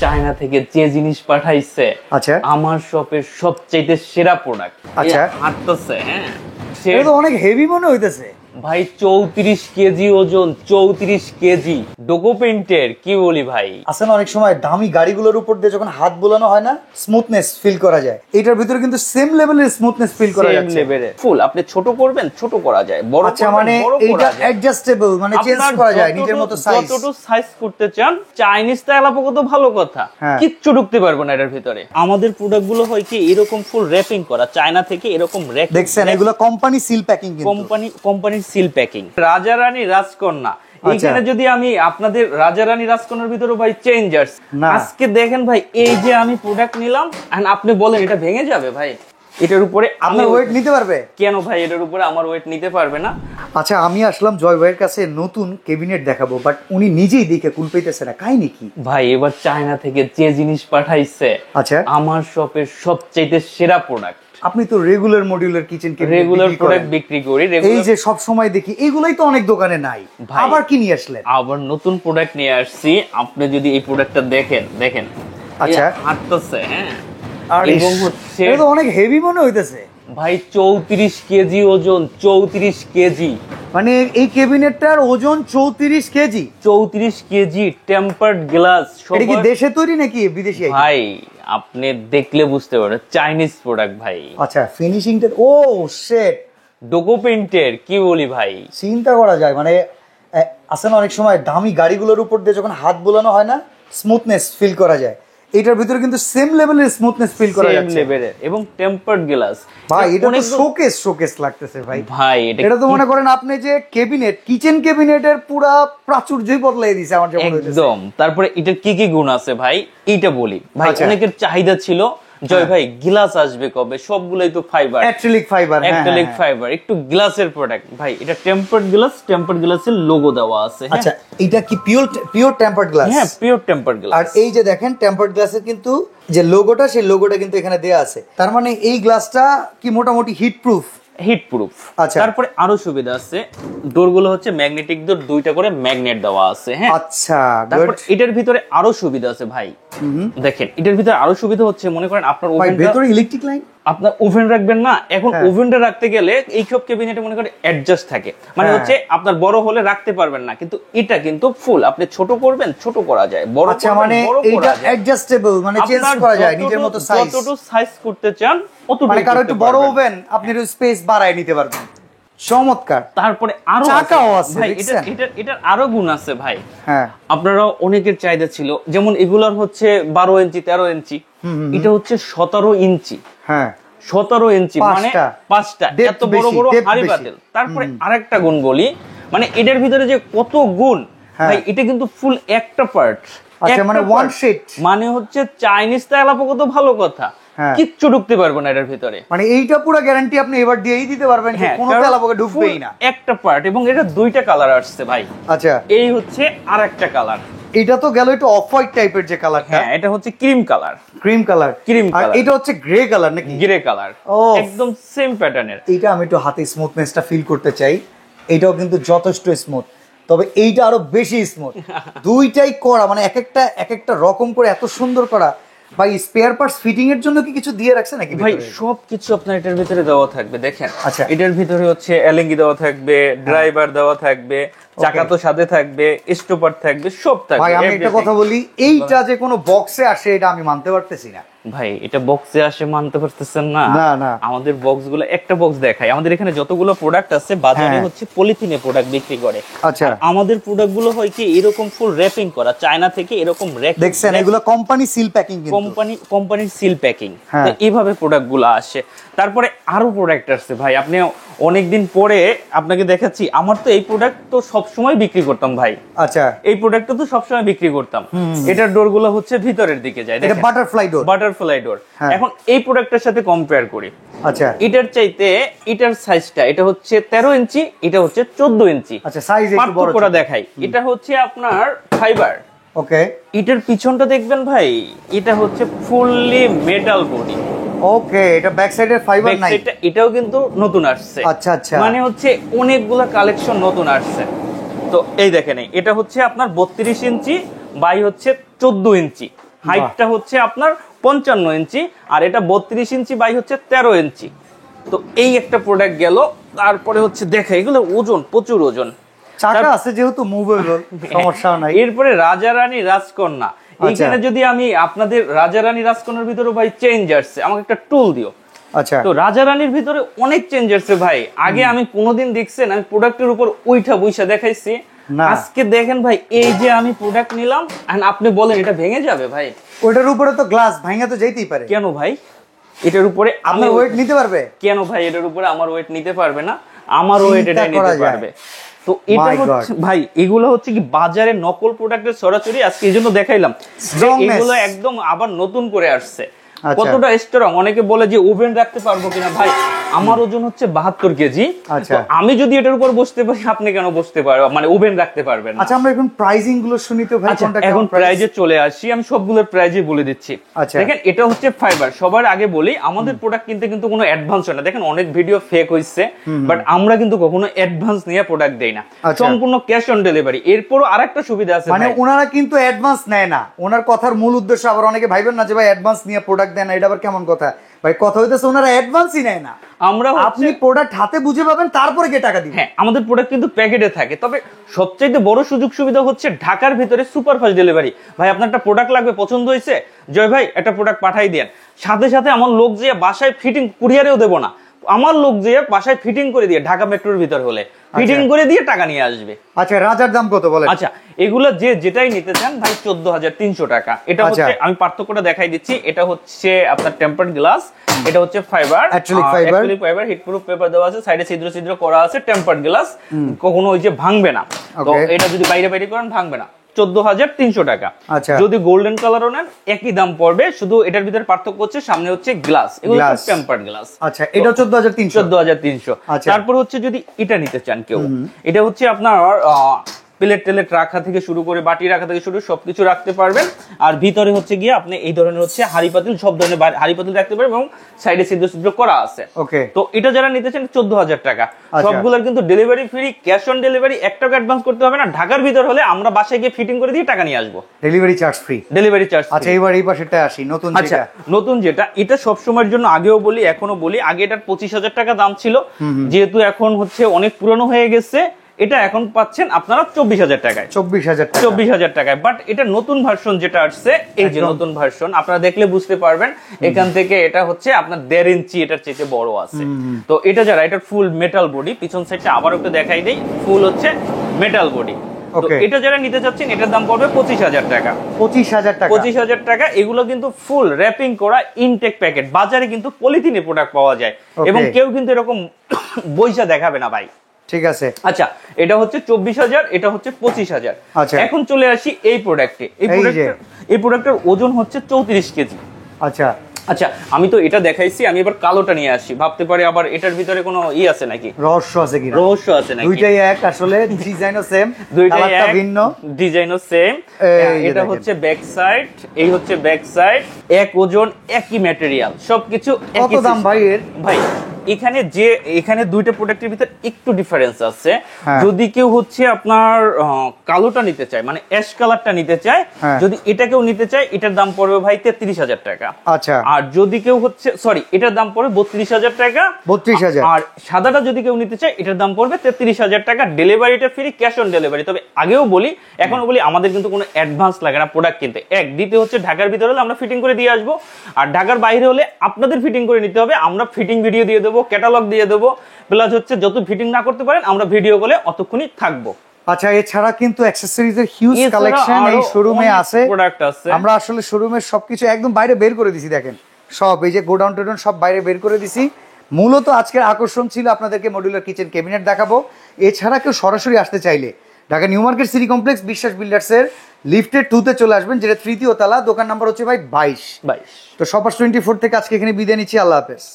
China থেকে যে জিনিস পাঠাইছে আচ্ছা আমার শপের সবচেয়ে সেরা প্রোডাক্ট। আচ্ছা হাঁটতেছে হ্যাঁ, এটা তো অনেক হেভি মনে হইতেছে ভাই 34 কেজি ওজন, 34 কেজি ডোকো পেইন্টের, কি বলি ভাই। আসলে অনেক সময় দামি গাড়িগুলোর উপর দিয়ে যখন হাত বোলানো হয় না, স্মুথনেস ফিল করা যায়। এটার ভিতরে কিন্তু সেম লেভেলের স্মুথনেস ফিল করা যাচ্ছে। সেম লেভেলের ফুল আপনি ছোট করবেন ছোট করা যায়, বড় আচ্ছা মানে এটা অ্যাডজাস্টেবল, মানে চেঞ্জ করা যায় নিজের মতো সাইজ। যতটুকু সাইজ করতে চান। চাইনিজ তেলাপোকা তো ভালো কথা, কিচ্ছু ঢুকতে পারবো না এটার ভিতরে। আমাদের প্রোডাক্ট গুলো হয় কি এরকম ফুল র‍্যাপিং করা, চায়না থেকে এরকম র‍্যাপ দেখছেন, এগুলো কোম্পানি সিল প্যাকিং, কিন্তু কোম্পানির সিল প্যাকিং। রাজা রানী রাজকন্যা, এইখানে যদি আমি আপনাদের রাজা রানী রাজকন্যার ভিতরে ভাই চেঞ্জার্স আজকে দেখেন ভাই, এই যে আমি প্রোডাক্ট নিলাম এন্ড আপনি বলেন এটা ভেঙে যাবে ভাই? এটার উপরে আপনার ওয়েট নিতে পারবে? কেন ভাই এটার উপরে আমার ওয়েট নিতে পারবে না? আচ্ছা আমি আসলাম জয় ভাইয়ের কাছে নতুন ক্যাবিনেট দেখাবো, বাট উনি নিজেই দেখে কুল পাইতেছে না, কাহিনী কি? ভাই এবার চায়না থেকে যে জিনিস পাঠাইছে আচ্ছা আমার শপের সবচেয়ে সেরা প্রোডাক্ট। আপনি তো regular modular kitchen regular product বিক্রি করি, এই যে সব সময় দেখি এগুলাই তো অনেক দোকানে নাই, আবার কি নিয়ে আসলেন? আবার নতুন প্রোডাক্ট নিয়ে আসছি। আপনি যদি এই প্রোডাক্টটা দেখেন আচ্ছা হাঁটতেছে হ্যাঁ, এবং হচ্ছে এটা তো অনেক হেভি মনে হইতেছে ভাই। 34 কেজি ওজন, 34 কেজি, মানে এই ক্যাবিনেটটার ওজন 34 কেজি। 34 KG temperate glass. এটা কি দেশে তৈরি নাকি বিদেশি? ভাই আপনি দেখলে বুঝতে পারবেন চাইনিজ প্রোডাক্ট ভাই। আচ্ছা ফিনিশিংটা ও শিট, ডোকো পেইন্টের, কি বলি ভাই। চিন্তা করা যায়, মানে আসলে অনেক সময় দামি গাড়িগুলোর উপর দিয়ে যখন হাত বোলানো হয় না, স্মুথনেস ফিল করা যায়। এটার ভিতরে কিন্তু সেম লেভেলের স্মুথনেস ফিল করা যাচ্ছে, সেম লেভেলের, এবং টেম্পারড গ্লাস। ভাই এটা তো শোকেস লাগতেছে ভাই। ভাই এটা তো মনে করেন আপনি যে ক্যাবিনেট, কিচেন ক্যাবিনেটের পুরো প্রাচুর্যই বদলাই দিয়েছে আমার যেমন হইতেছে একদম। তারপরে এটার কি কি গুণ আছে ভাই এইটা বলি ভাই। অনেকের চাহিদা ছিল জয় ভাই গ্লাস আসবে কবে, সবগুলাই তো ফাইবার, অ্যাক্রিলিক ফাইবার, একটু গ্লাসের প্রোডাক্ট। ভাই এটা টেম্পারড গ্লাসের লোগো দেওয়া আছে। আচ্ছা এটা কি পিওর টেম্পারড গ্লাস? হ্যাঁ পিওর টেম্পারড গ্লাস। আর এই যে দেখেন টেম্পারড গ্লাসের কিন্তু যে লোগোটা, সেই লোগোটা কিন্তু এখানে দেয়া আছে। তার মানে এই গ্লাসটা কি মোটামুটি হিট প্রুফ। আচ্ছা তারপরে আরো সুবিধা আছে, ডোরগুলো হচ্ছে ম্যাগনেটিক ডোর, দুইটা করে ম্যাগনেট দেওয়া আছে। হ্যাঁ আচ্ছা তারপর এটার ভিতরে আরো সুবিধা আছে ভাই। দেখেন এটার ভিতরে আরো সুবিধা হচ্ছে, মনে করেন আপনার ভিতরে ইলেকট্রিক লাইন, আপনার ওভেন রাখবেন না, এখন ওভেনটা রাখতে গেলে এইসব ক্যাবিনেটে মনে করেন অ্যাডজাস্ট থাকে, মানে হচ্ছে আপনার বড় হলে রাখতে পারবেন না, কিন্তু এটা কিন্তু ফুল আপনি ছোট করবেন ছোট করা যায়, বড় আচ্ছা মানে এটা অ্যাডজাস্টেবল, মানে চেঞ্জ করা যায় নিজের মতো সাইজ। যতটুকু সাইজ করতে চান অতটুকু, মানে কারো একটু বড় ওভেন আপনি একটু স্পেস বাড়ায় নিতে পারবেন। চমৎকার। তারপরে আরো চাকাও আছে ভাই, এটার আরো গুণ আছে ভাই। হ্যাঁ আপনারা অনেকের চাহিদা ছিল, যেমন এগুলার হচ্ছে 12 ইঞ্চি 13 ইঞ্চি, এটা হচ্ছে 17 ইঞ্চি। হ্যাঁ 17 ইঞ্চি মানে পাঁচটা, এত বড় বড় হাড়ি পাতিল। তারপরে আরেকটা গুণ বলি, মানে এটার ভিতরে যে কত গুণ ভাই, এটা কিন্তু ফুল একটা পার্ট। আচ্ছা মানে ওয়ান শীট, মানে হচ্ছে চাইনিজ তেলাপোকা তো ভালো কথা, কিচ্ছু ঢুকতে পারবো না এটার ভিতরে। মানে এইটা পুরো গ্যারান্টি আপনি এবার দিয়েই দিতে পারবেন যে কোনো তেলাপোকা ঢুকবেই না। একটা পার্ট, এবং এটা দুইটা কালার আসছে ভাই। আচ্ছা এই হচ্ছে আরেকটা কালার। এটা তো গেল একটু অফ হোয়াইট টাইপের যে কালারটা, হ্যাঁ এটা হচ্ছে ক্রিম কালার। আর এটা হচ্ছে গ্রে কালার নাকি? গ্রে কালার, একদম সেম প্যাটার্নের। এইটা আমি একটু হাতে স্মুথনেসটা ফিল করতে চাই। এটাও কিন্তু যথেষ্ট স্মুথ, তবে এইটা আরো বেশি স্মুথ। দুইটাই করা, মানে এক একটা রকম করে এত সুন্দর করা। ভাই স্পেয়ার পার্টস ফিটিং এর জন্য কি কিছু দিয়ে রাখছে নাকি? ভাই সবকিছু আপনার এটার ভিতরে দেওয়া থাকবে। দেখেন আচ্ছা এটার ভিতরে হচ্ছে এলএনজি দেওয়া থাকবে, ড্রাইভার দেওয়া থাকবে, চাকা তো সাথে থাকবে, স্টপার থাকবে, সব থাকবে। ভাই আমি একটা কথা বলি, এইটা যে কোনো বক্সে আসে এটা আমি মানতে পারতেছি না ভাই। এটা বক্সে আসে মানতে পারতেছেন না? না আমাদের বক্সগুলো একটা বক্স দেখাই। আমাদের এখানে যতগুলো প্রোডাক্ট আছে বাজারে হচ্ছে পলিথিনে প্রোডাক্ট বিক্রি করে। আচ্ছা আমাদের প্রোডাক্টগুলো হয় কি এরকম ফুল র‍্যাপিং করা, চায়না থেকে এরকম দেখছেন, এগুলো কোম্পানি সিল প্যাকিং, কোম্পানির সিল প্যাকিং, তো এইভাবে প্রোডাক্টগুলো আসে। তারপরে আরো প্রোডাক্ট আছে ভাই, আপনি অনেকদিন পরে আপনাকে দেখাচ্ছি। আমার তো এই প্রোডাক্ট তো সবসময় বিক্রি করতাম ভাই। আচ্ছা এই প্রোডাক্টটা তো সবসময় বিক্রি করতাম। এটার ডোরগুলো হচ্ছে ভিতরের দিকে যায়, এটা বাটারফ্লাই ডোর। এখন এই প্রোডাক্টের সাথে কম্পেয়ার করি, আচ্ছা এটার চাইতে এটার সাইজটা, এটা হচ্ছে 13 ইঞ্চি, এটা হচ্ছে 14 ইঞ্চি। আচ্ছা সাইজ একটু বড় করে দেখাই। এটা হচ্ছে আপনার ফাইবার, ওকে। এটার পিছনটা দেখবেন ভাই, এটা হচ্ছে ফুললি মেটাল বডি, ওকে। এটা ব্যাক সাইডের ফাইবার নাই, এটাও কিন্তু নতুন আসছে। আচ্ছা আচ্ছা, মানে হচ্ছে অনেকগুলা কালেকশন নতুন আসছে। তো এই দেখেন, এটা হচ্ছে আপনার 32 ইঞ্চি বাই হচ্ছে 14 ইঞ্চি। হাইটটা হচ্ছে আপনার 55 ইঞ্চি, আর এটা 32 ইঞ্চি বাই হচ্ছে 13 ইঞ্চি। তো এই একটা প্রোডাক্ট গেল। তারপরে হচ্ছে দেখা এগুলো ওজন, প্রচুর ওজন, চাকা আছে যেহেতু মুভেবল, সমস্যা নাই। এরপরে রাজা রানী রাজকন্যা, এইখানে যদি আমি আপনাদের রাজা রানী রাজকন্যার ভিতরে ভাই চেঞ্জ আসছে, আমাকে একটা টুল দিও। আচ্ছা, তো রাজা রানীর ভিতরে অনেক চেঞ্জ আসছে ভাই। আগে আমি কোনোদিন দেখছেন আমি প্রোডাক্টের উপর উইঠা বইসা দেখাইছি? আজকে দেখেন ভাই, এই যে আমি প্রোডাক্ট নিলাম আর আপনি বলেন এটা ভেঙে যাবে ভাই? ওটার উপরে তো গ্লাস ভাঙা তো যাইতেই পারে। কেন ভাই এটার উপরে আপনার ওয়েট নিতে পারবে? কেন ভাই এটার উপরে আমার ওয়েট নিতে পারবে না? আমার ওয়েট এটা নিতে পারবে। তো এটা হচ্ছে ভাই, এগুলো হচ্ছে কি বাজারে নকল প্রোডাক্টের সরাসরি আজকে এই জন্য দেখাইলাম যে এগুলো একদম আবার নতুন করে আসছে। কতটা স্ট্রং, অনেকে বলে যে ওভেন রাখতে পারবো কিনা। ভাই আমার ওজন হচ্ছে 72 কেজি, আমি যদি এটার উপর বসতে পারি আপনি কেন বসতে পারবেন, মানে ওভেন রাখতে পারবেন? আচ্ছা, আমরা এখন প্রাইসিং গুলো শুনি তো ভাই। কোনটা এখন প্রাইজে চলে আসি, আমি সবগুলোর প্রাইজে বলে দিচ্ছি। দেখেন এটা হচ্ছে ফাইবার। সবার আগে বলি আমাদের প্রোডাক্ট কিনতে কিন্তু কোনো অ্যাডভান্স হয় না। দেখেন অনেক ভিডিও ফেক হইছে, বাট আমরা কিন্তু কখনো অ্যাডভান্স নিয়ে প্রোডাক্ট দেই না, সম্পূর্ণ ক্যাশ অন ডেলিভারি। এরপরও আরেকটা সুবিধা আছে, মানে ওনারা কিন্তু অ্যাডভান্স নেয় না। ওনার কথার মূল উদ্দেশ্য, আবার অনেকে ভাইবেন না যে ভাই অ্যাডভান্স নিয়ে প্রোডাক্ট দেন না, এটা আবার কেমন কথা ভাই? কথা হইতেছে ওনারা অ্যাডভান্সই নেয় না, আমরা আপনি প্রোডাক্ট হাতে বুঝে পাবেন তারপরে গিয়ে টাকা দিবেন। হ্যাঁ, আমাদের প্রোডাক্ট কিন্তু প্যাকেটে থাকে। তবে সবচেয়ে বড় সুযোগ সুবিধা হচ্ছে ঢাকার ভিতরে সুপার ফাস্ট ডেলিভারি। ভাই আপনার একটা প্রোডাক্ট লাগবে, পছন্দ হয়েছে, জয় ভাই একটা প্রোডাক্ট পাঠাই দেন, সাথে সাথে আমার লোক যে বাসায় ফিটিং, কুরিয়ারেও দেবো না, আমার লোক যে বাসায় ফিটিং করে দিয়ে, ঢাকা মেট্রোর ভিতর হলে ফিটিং করে দিয়ে টাকা নিয়ে আসবে। আচ্ছা, রাজার দাম কত বলেন? আচ্ছা, এগুলো যে যেটাই নিতে চান ভাই 14,300 টাকা। এটা হচ্ছে আমি পার্থক্যটা দেখাই দিচ্ছি। এটা হচ্ছে আপনার টেম্পারড গ্লাস, এটা হচ্ছে fibre, acrylic fibre, heatproof paper দেওয়া আছে, সাইডে ছিদ্র ছিদ্র করা আছে, টেম্পারড গ্লাস, কখনো ওই যে ভাঙবে না। তো এটা যদি বাইরে বাইরে করেন ভাঙবে না। 14,300 টাকা। যদি গোল্ডেন কালারও নেন একই দাম পড়বে, শুধু এটার ভিতরে পার্থক্য হচ্ছে সামনে হচ্ছে গ্লাস, এগুলো হচ্ছে টেম্পারড গ্লাস। আচ্ছা, এটা 14,300। তারপর হচ্ছে যদি এটা নিতে চান কেউ, এটা হচ্ছে আপনার প্লেট টেলেট রাখা থেকে শুরু করে বাটি রাখা থেকে শুরু সবকিছু রাখতে পারবেন। আর ভিতরে হচ্ছে গিয়ে আপনি এই ধরনের হচ্ছে হাড়ি পাতিল, সব ধরনের হাড়ি পাতিল রাখতে পারবেন, এবং সাইডে ছিদ্র ছিদ্র করা আছে। ওকে, তো এটা যারা নিতে চান 14,000 টাকা। সবগুলোর কিন্তু delivery free, cash on delivery, 1 টাকা অ্যাডভান্স করতে হবে না। ঢাকার ভিতর হলে আমরা বাসায় গিয়ে ফিটিং করে দিয়ে টাকা নিয়ে আসবো, delivery charge free. Delivery charge. আচ্ছা, এবার এই পাশেরটা আসি, নতুন যেটা। আচ্ছা, নতুন যেটা, এটা সব সময়ের জন্য আগেও বলি এখনো বলি, আগে এটার 25,000 টাকা দাম ছিল, যেহেতু এখন হচ্ছে অনেক পুরনো হয়ে গেছে, এটা এখন পাচ্ছেন আপনারা 24,000 টাকায়। 24,000 টাকায়। বাট এটা নতুন ভার্সন যেটা আসছে, এই যে নতুন ভার্সন, আপনারা দেখলে বুঝতে পারবেন এখান থেকে এটা হচ্ছে আপনার 1.5 ইঞ্চি এটার চেয়ে বড় আছে। তো এটা যারা, এটা ফুল মেটাল বডি, পিছন সাইডটা আবার একটু দেখাই দেই, ফুল হচ্ছে মেটাল বডি। তো এটা যারা নিতে চাচ্ছেন এটার দাম পড়বে 25,000 টাকা। 25,000 টাকা। এগুলো কিন্তু ফুল র‍্যাপিং করা ইনটেক প্যাকেট। বাজারে কিন্তু পলিথিনে প্রোডাক্ট পাওয়া যায়, এবং কেউ কিন্তু এরকম বইসা দেখাবে না ভাই। ঠিক আছে। আচ্ছা, এটা হচ্ছে 24,000, এটা হচ্ছে 25,000। এখন চলে আসি এই প্রোডাক্টে। এই প্রোডাক্টের ওজন হচ্ছে 34 কেজি। আচ্ছা আচ্ছা, আমি তো এটা দেখাইছি, আমি এবার কালোটা নিয়ে আসি। ভাবতে পারি আবার এটার ভিতরে কোনো আছে নাকি, রহস্য আছে কি? রহস্য আছে নাকি? দুইটাই এক, আসলে ডিজাইনও সেম, দুইটাই এক, ভিন্ন ডিজাইনও সেম। এটা হচ্ছে ব্যাক সাইড, এই হচ্ছে ব্যাক সাইড, এক ওজন, একই ম্যাটেরিয়াল, সবকিছু একই। কত দাম ভাই এর? ভাই এখানে দুইটা প্রোডাক্টের ভিতর একটু ডিফারেন্স আছে। যদি কেউ হচ্ছে আপনার কালোটা নিতে চায়, মানে অ্যাশ কালারটা নিতে চায়, যদি এটাকেও নিতে চায়, এটার দাম পড়বে ভাই 33,000 টাকা। আচ্ছা, আর যদি কেউ হচ্ছে এটার দাম পড়বে 32,000 টাকা। 32,000। আর সাদাটা যদি কেউ নিতে চায়, এটার দাম পড়বে 33,000 টাকা। ডেলিভারিটা ফ্রি, ক্যাশ অন ডেলিভারি। তবে আগেও বলি এখনো বলি, আমাদের কিন্তু কোনো অ্যাডভান্স লাগে না প্রোডাক্ট কিনতে। দ্বিতীয় হচ্ছে ঢাকার ভিতরে হলে আমরা ফিটিং করে দিয়ে আসবো, আর ঢাকার বাইরে হলে আপনাদের ফিটিং করে নিতে হবে। আমরা ফিটিং ভিডিও দিয়ে দেবো, ক্যাটালগ দিয়ে দেবো, প্লাস হচ্ছে যত ফিটিং না করতে পারেন আমরা ভিডিও কলে অতক্ষণই থাকবো। আচ্ছা, এছাড়া কিন্তু অ্যাকসেসরিজের হিউজ কালেকশন এই শোরুমে আছে, প্রোডাক্ট আছে। আমরা আসলে শোরুমের সবকিছু একদম বাইরে বের করে দিছি, দেখেন সব এই যে গোডাউন টোডাউন সব বাইরে বের করে দিছি। মূলত আজকের আকর্ষণ ছিল আপনাদেরকে মডিউলার কিচেন ক্যাবিনেট দেখাবো। এছাড়া কেউ সরাসরি আসতে চাইলে Dhaka new market city complex বিশ্বাস বিল্ডার্সের লিফটের 2-তে চলে আসবেন, যেটা 3য় তলা, দোকান নাম্বার হচ্ছে ভাই 22। তো সপার 24 থেকে আজকে এখানে বিদায় নিচ্ছি। আল্লাহ হাফেজ।